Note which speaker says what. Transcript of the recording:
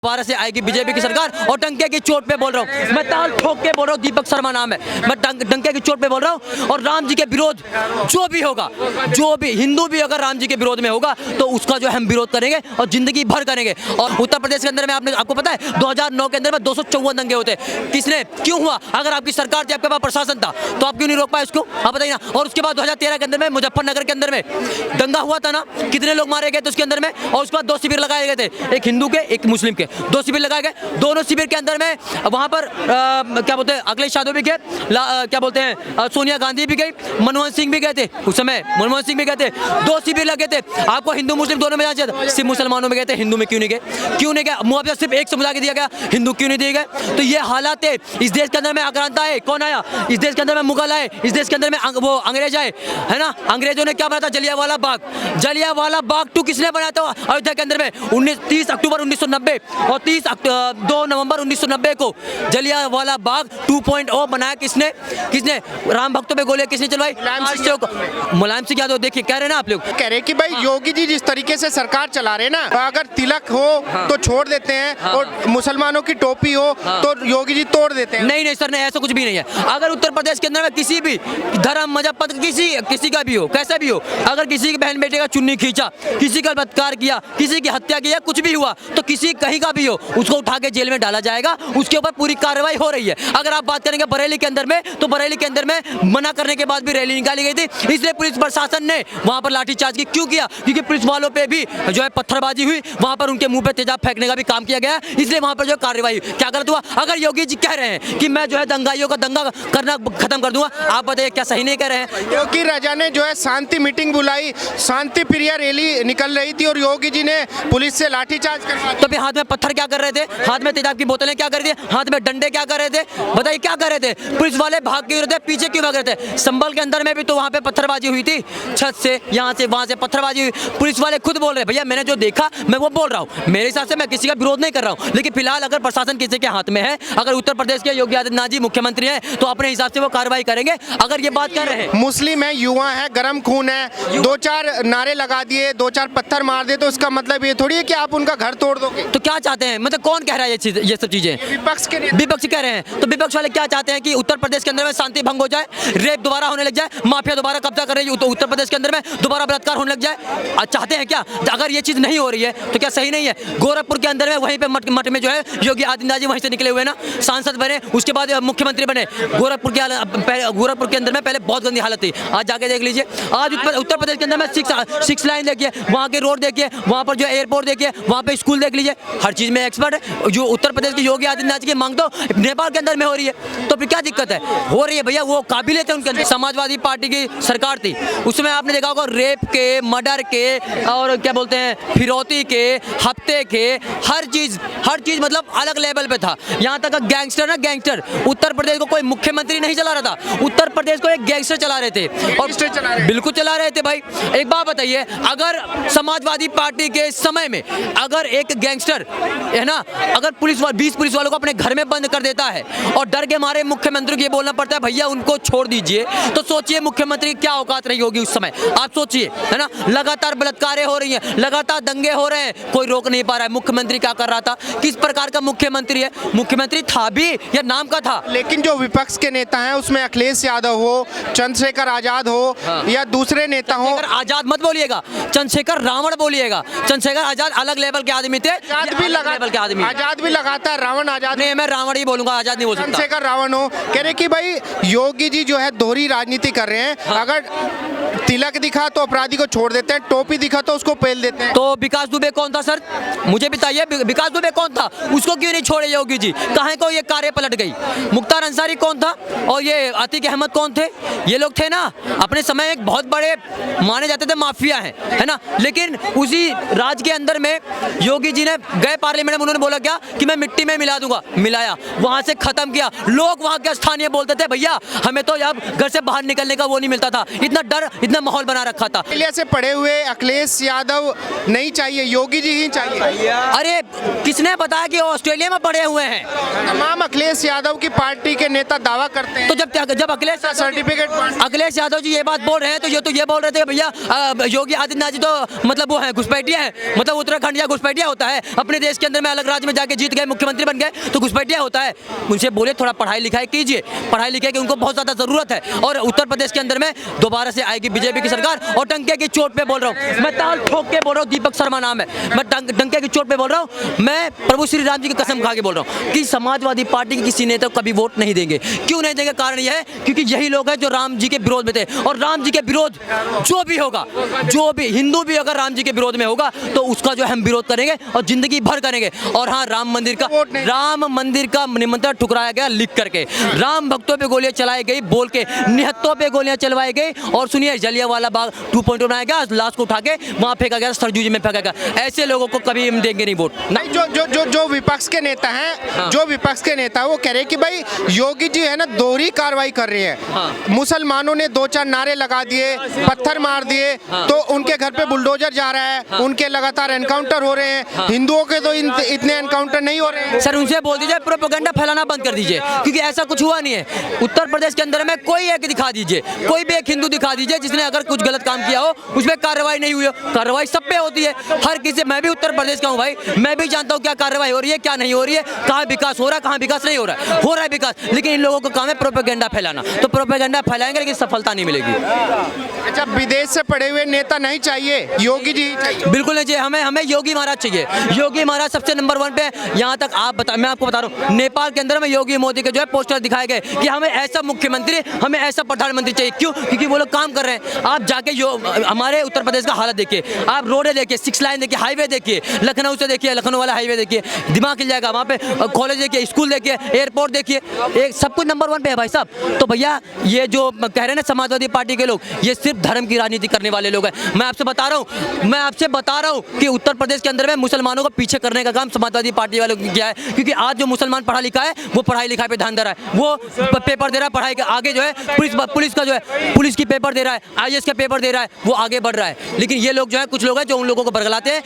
Speaker 1: दोबारा से आएगी बीजेपी की सरकार। और डंके की चोट पे बोल रहा हूँ, मैं ताल ठोक के बोल रहा हूँ, दीपक शर्मा नाम है, मैं डंके की चोट पे बोल रहा हूँ। और राम जी के विरोध जो भी होगा, जो भी हिंदू भी अगर राम जी के विरोध में होगा तो उसका जो हम विरोध करेंगे और जिंदगी भर करेंगे। और उत्तर प्रदेश के अंदर में आपको पता है 2009 के अंदर में 254 दंगे होते, किसने क्यों हुआ? अगर आपकी सरकार थी, आपके पास प्रशासन था, तो आप क्यों नहीं रोक पाए उसको? आप बताइए ना। और उसके बाद 2013 के अंदर में मुजफ्फरनगर के अंदर में दंगा हुआ था ना, कितने लोग मारे गए थे उसके अंदर में। और उसके बाद 2 शिविर लगाए गए थे, एक हिंदू के एक मुस्लिम के, 2 शिविर लगाए गए। दोनों शिविर के अंदर में वहां पर क्या बोलते हैं, अखिलेश यादव भी गए, क्या बोलते हैं, सोनिया गांधी भी गई, मनमोहन सिंह भी गए थे उस समय, मनमोहन सिंह भी गए थे। 2 शिविर लगे थे। आपको हिंदू मुस्लिम दोनों में जाना चाहिए, सिर्फ मुसलमानों में गए थे, हिंदू में क्यों नहीं गए? क्यों नहीं गए? मुआवजा सिर्फ एक समुदाय को दिया गया, हिंदू क्यों नहीं दिए गए? तो ये हालात है इस देश के अंदर में। आक्रांता है, कौन आया इस देश के अंदर में? मुगल आए इस देश के अंदर में, वो अंग्रेज आए, है ना। अंग्रेजों ने क्या बनाया था? जलियांवाला बाग। जलियांवाला बाग 2 किसने बनाया था अयोध्या के अंदर में? 30 अक्टूबर 1990 और 2 नवंबर 1990 को जलियांवाला बाग 2.0 बनाया किसने? राम भक्तों पे गोलियां किसने चलवाई? मुलायम सिंह यादव। देखिए कह रहे हैं ना आप लोग,
Speaker 2: कह रहे कि भाई योगी जी जिस तरीके से सरकार चला रहे ना, अगर तिलक हो तो छोड़ देते हैं, और मुसलमानों की टोपी हो तो योगी जी तोड़ देते हैं।
Speaker 1: नहीं सर, नहीं, ऐसा कुछ भी नहीं है। अगर उत्तर प्रदेश के अंदर में किसी भी धर्म मजहब पद किसी का भी हो, कैसा भी हो, अगर किसी की बहन बेटे का चुन्नी खींचा, किसी का बलात्कार किया, किसी की हत्या की, कुछ भी हुआ, तो किसी कहीं का भी हो, उसको उठा के जेल में डाला जाएगा। उसके ऊपर पूरी कार्रवाई हो रही है। अगर आप बात करेंगे बरेली के अंदर में, तो बरेली के अंदर में मना करने के बाद भी रैली निकाली गई थी, इसलिए पुलिस प्रशासन ने वहां पर लाठीचार्ज की। क्यों किया? क्योंकि पुलिस वालों पे भी जो है पत्थरबाजी हुई, वहां पर उनके मुंह पे तेजाब फेंकने का भी काम किया गया, इसलिए वहां पर जो कार्रवाई। क्या गलत हुआ? अगर योगी जी कह रहे हैं कि मैं जो है दंगाइयों का दंगा करना खत्म कर दूंगा, आप बताइए क्या सही नहीं कह रहे हैं?
Speaker 2: योगी राजा ने जो है शांति मीटिंग बुलाई, शांति प्रिय रैली निकल रही थी, और योगी जी ने पुलिस से लाठीचार्ज करवा।
Speaker 1: तो फिर हाथ में पत्थर क्या कर रहे थे? हाथ में तेजाब की बोतलें क्या कर रही थी? हाथ में डंडे क्या कर रहे थे? बताइए क्या कर रहे थे? पुलिस वाले भाग क्यों रहे थे? पीछे क्यों भाग रहे थे? संभल के अंदर में भी तो वहां पे पत्थरबाजी हुई थी, छत से, यहाँ से, वहां से पत्थरबाजी हुई। पुलिस वाले खुद बोल रहे भैया मैंने जो देखा मैं वो बोल रहा हूँ। मेरे हिसाब से मैं किसी का विरोध नहीं कर रहा हूँ, लेकिन फिलहाल अगर प्रशासन किसी के हाथ में है, अगर उत्तर प्रदेश के योगी आदित्यनाथ जी मुख्यमंत्री हैं, तो अपने हिसाब से वो कार्रवाई करेंगे। अगर ये बात कर रहे हैं,
Speaker 2: मुस्लिम है, युवा है, गर्म खून है, 2-4 नारे लगा दिए, 2-4 पत्थर मार दिए, तो इसका मतलब ये थोड़ी है कि आप उनका घर तोड़ दोगे।
Speaker 1: तो क्या चाहते हैं? मतलब कौन कह रहा है ये सब चीजें? विपक्ष कह रहे हैं। तो विपक्ष वाले क्या चाहते हैं कि उत्तर प्रदेश के अंदर में शांति भंग हो जाए, रेप दोबारा होने लग जाए, माफिया दोबारा कब्जा कर रही है उत्तर प्रदेश के अंदर में, दोबारा बलात्कार होने लग जाए। चाहते हैं क्या? अगर ये चीज नहीं हो रही है तो क्या सही नहीं है? गोरखपुर के अंदर में वहीं पे मठ में जो है योगी आदित्यनाथ जी वहीं से निकले हुए ना, सांसद बने, उसके बाद मुख्यमंत्री बने। गोरखपुर के अंदर में पहले बहुत गंदी हालत थी, आज जाके देख लीजिए। आज उत्तर प्रदेश के अंदर में 6 लाइन देखिए, वहाँ के रोड देखिए, वहाँ पर जो एयरपोर्ट देखिए, वहाँ पे स्कूल देख लीजिए, हर चीज में एक्सपर्ट है। जो उत्तर प्रदेश के योगी आदित्यनाथ जी की मांग तो नेपाल के अंदर में हो रही है, तो फिर क्या दिक्कत है? हो रही है भैया, वो काबिलियत है उनके अंदर। समाजवादी पार्टी की सरकार थी, उसमें आपने देखा होगा रेप के, मर्डर के, और क्या बोलते हैं फिरौती के, हफ्ते के, हर चीज मतलब अलग लेवल पे था। यहाँ तक गैंगस्टर उत्तर प्रदेश को कोई मुख्यमंत्री नहीं चला रहा था, उत्तर प्रदेश को एक गैंगस्टर चला रहे थे, और बिल्कुल चला रहे थे भाई। एक बात बताइए, अगर समाजवादी पार्टी के समय में अगर एक गैंगस्टर है ना, अगर 20 पुलिस वालों को अपने घर में बंद कर देता है और डर के मारे मुख्यमंत्री को ये बोलना पड़ता है भैया उनको छोड़ दीजिए, तो सोचिए मुख्यमंत्री की क्या औकात रही होगी उस समय। आप सोचिए, है ना। लगातार बलात्कारें हो रही हैं, लगातार दंगे हो रहे हैं, कोई रोक नहीं पा रहा है। मुख्यमंत्री क्या कर रहा था? किस प्रकार का मुख्यमंत्री है? मुख्यमंत्री था भी या नाम का था?
Speaker 2: लेकिन जो विपक्ष के नेता हैं उसमें अखिलेश यादव हो, चंद्रशेखर आजाद हो, या दूसरे नेता हो।
Speaker 1: आजाद मत बोलिएगा, चंद्रशेखर रावण बोलिएगा। चंद्रशेखर आजाद अलग लेवल के आदमी थे,
Speaker 2: आजाद भी लगातार रावण आजाद
Speaker 1: नहीं, मैं रावण ही बोलूंगा, आजाद नहीं बोल सकता।
Speaker 2: चंद्रशेखर रावण हो। कह रहे कि भाई योगी जी जो है दोहरी राजनीति कर रहे हैं। अगर तिलक दिखा तो अपराधी को छोड़ देते हैं, टोपी दिखा तो उसको पेल देते हैं।
Speaker 1: तो विकास दुबे कौन था सर? मुझे बताइए, विकास दुबे कौन था? उसको क्यों नहीं छोड़े योगी जी? कहाँ को ये कारें पलट गई? मुख्तार अंसारी कौन था? और ये आतिक अहमद कौन थे? ये लोग थे ना अपने समय एक बहुत बड़े माने जाते थे माफिया हैं, है ना। लेकिन उसी राज के अंदर में योगी जी ने गए पार्लियामेंट में, उन्होंने बोला क्या कि मैं मिट्टी में मिला दूंगा, मिलाया, वहां से खत्म किया। लोग वहां के स्थानीय बोलते थे भैया हमें तो अब घर से बाहर निकलने का वो नहीं मिलता था, इतना इतना माहौल बना रखा था।
Speaker 2: ऑस्ट्रेलिया से पढ़े हुए अखिलेश यादव नहीं चाहिए, योगी जी ही चाहिए।
Speaker 1: अरे किसने बताया कि वो ऑस्ट्रेलिया में पढ़े हुए हैं?
Speaker 2: तमाम अखिलेश यादव की पार्टी के नेता दावा करते हैं
Speaker 1: तो जब अखिलेश
Speaker 2: सर्टिफिकेट
Speaker 1: यादव जी ये बात बोल रहे हैं तो ये बोल रहे थे भैया योगी आदित्यनाथ जी तो मतलब वो है घुसपैठिया है, मतलब उत्तराखंड या घुसपैठिया होता है, अपने देश के अंदर में अलग राज्य में जाके जीत गए, मुख्यमंत्री बन गए तो घुसपैठिया होता है। उनसे बोले थोड़ा पढ़ाई लिखाई कीजिए, पढ़ाई लिखाई की उनको बहुत ज्यादा जरूरत है। और उत्तर प्रदेश के अंदर में दोबारा से आएगी बीजेपी की सरकार। और टंके की चोट पे बोल रहा हूँ, मैं ताल ठोक के बोल रहा हूँ, दीपक शर्मा नाम है, मैं टंके की चोट पे बोल रहा हूँ, मैं प्रभु श्री राम जी की कसम खा के बोल रहा हूँ कि समाजवादी पार्टी के किसी नेता को कभी वोट नहीं देंगे। क्यों नहीं देंगे? कारण यह है क्योंकि यही लोग हैं जो राम जी के विरोध में थे। और राम जी के विरोध जो भी होगा, जो भी हिंदू भी अगर राम जी के विरोध में होगा तो उसका जो हम विरोध करेंगे और जिंदगी भर करेंगे। और हाँ, राम मंदिर का निमंत्रण ठुकराया गया लिख करके, राम भक्तों पे गोलियां चलाई गई बोल के, निहत्तों पे गोलियां चलवाई गई। और सुनिए, जलियांवाला बाग 2.0 बनाया गया, लाश को उठा के वहां फेंका गया, सरजू जी में फेंका गया। ऐसे लोगों को कभी हम देंगे नहीं वोट।
Speaker 2: जो विपक्ष के नेता हैं,
Speaker 1: हाँ।
Speaker 2: जो विपक्ष के नेता वो कह रहे हैं कि भाई योगी जी है ना दोहरी कार्रवाई कर रही है।
Speaker 1: हाँ।
Speaker 2: मुसलमानों ने 2-4 नारे लगा दिए, पत्थर मार दिए,
Speaker 1: हाँ।
Speaker 2: तो उनके घर पे बुलडोजर जा रहा है,
Speaker 1: हाँ।
Speaker 2: उनके लगातार एनकाउंटर हो रहे हैं।
Speaker 1: हाँ।
Speaker 2: हिंदुओं के तो इतने एनकाउंटर नहीं हो रहे हैं।
Speaker 1: सर उनसे बोल दीजिए प्रोपेगेंडा फैलाना बंद कर दीजिए, क्योंकि ऐसा कुछ हुआ नहीं है। उत्तर प्रदेश के अंदर में कोई एक दिखा दीजिए, कोई भी एक हिंदू दिखा दीजिए जिसने अगर कुछ गलत काम किया हो, उसमें कार्रवाई नहीं हुई हो। कार्रवाई सब पे होती है, हर किसी। मैं भी उत्तर प्रदेश का हूँ भाई, मैं भी जानता हूँ क्या कार्रवाई हो रही है, क्या नहीं हो रही है, कहाँ विकास हो रहा है, कहाँ विकास नहीं हो रहा है विकास। लेकिन इन लोगों का काम है प्रोपेगेंडा फैलाना, तो प्रोपेगेंडा फैलाएंगे लेकिन सफलता नहीं मिलेगी।
Speaker 2: अच्छा, विदेश से पढ़े हुए नेता नहीं चाहिए, योगी जी चाहिए।
Speaker 1: बिल्कुल नहीं चाहिए, हमें योगी महाराज चाहिए। योगी महाराज सबसे नंबर 1 पे। यहाँ तक मैं आपको बता रहा हूँ, नेपाल के अंदर में योगी मोदी के जो है पोस्टर दिखाए गए कि हमें ऐसा मुख्यमंत्री, हमें ऐसा प्रधानमंत्री चाहिए। क्यों? क्योंकि वो लोग काम कर रहे हैं। आप जाके हमारे उत्तर प्रदेश का हालत देखिए, आप रोडें देखिए, 6 लाइन देखिए, हाईवे देखिए, लखनऊ से देखिए, लखनऊ वाला हाईवे देखिए, दिमाग हिल जाएगा। वहाँ पे कॉलेज देखिए, स्कूल देखिए, एयरपोर्ट देखिए, एक सब कुछ नंबर 1 पे है भाई साहब। तो भैया ये जो कह रहे हैं ना समाजवादी पार्टी के लोग, ये सिर्फ धर्म की राजनीति करने वाले लोग हैं। मैं आपसे बता रहा हूँ कि उत्तर प्रदेश के अंदर में मुसलमानों को पीछे करने का काम समाजवादी पार्टी वालों ने किया है। क्योंकि आज जो मुसलमान पढ़ा लिखा है वो पढ़ाई लिखाई पे ध्यान दे रहा है, वो पेपर दे रहा है, पढ़ाई के आगे जो है पुलिस का जो है पुलिस की पेपर दे रहा है, IAS का पेपर दे रहा है, वो आगे बढ़ रहा है। लेकिन ये लोग जो है, कुछ लोग हैं जो उन लोगों को बरगलाते हैं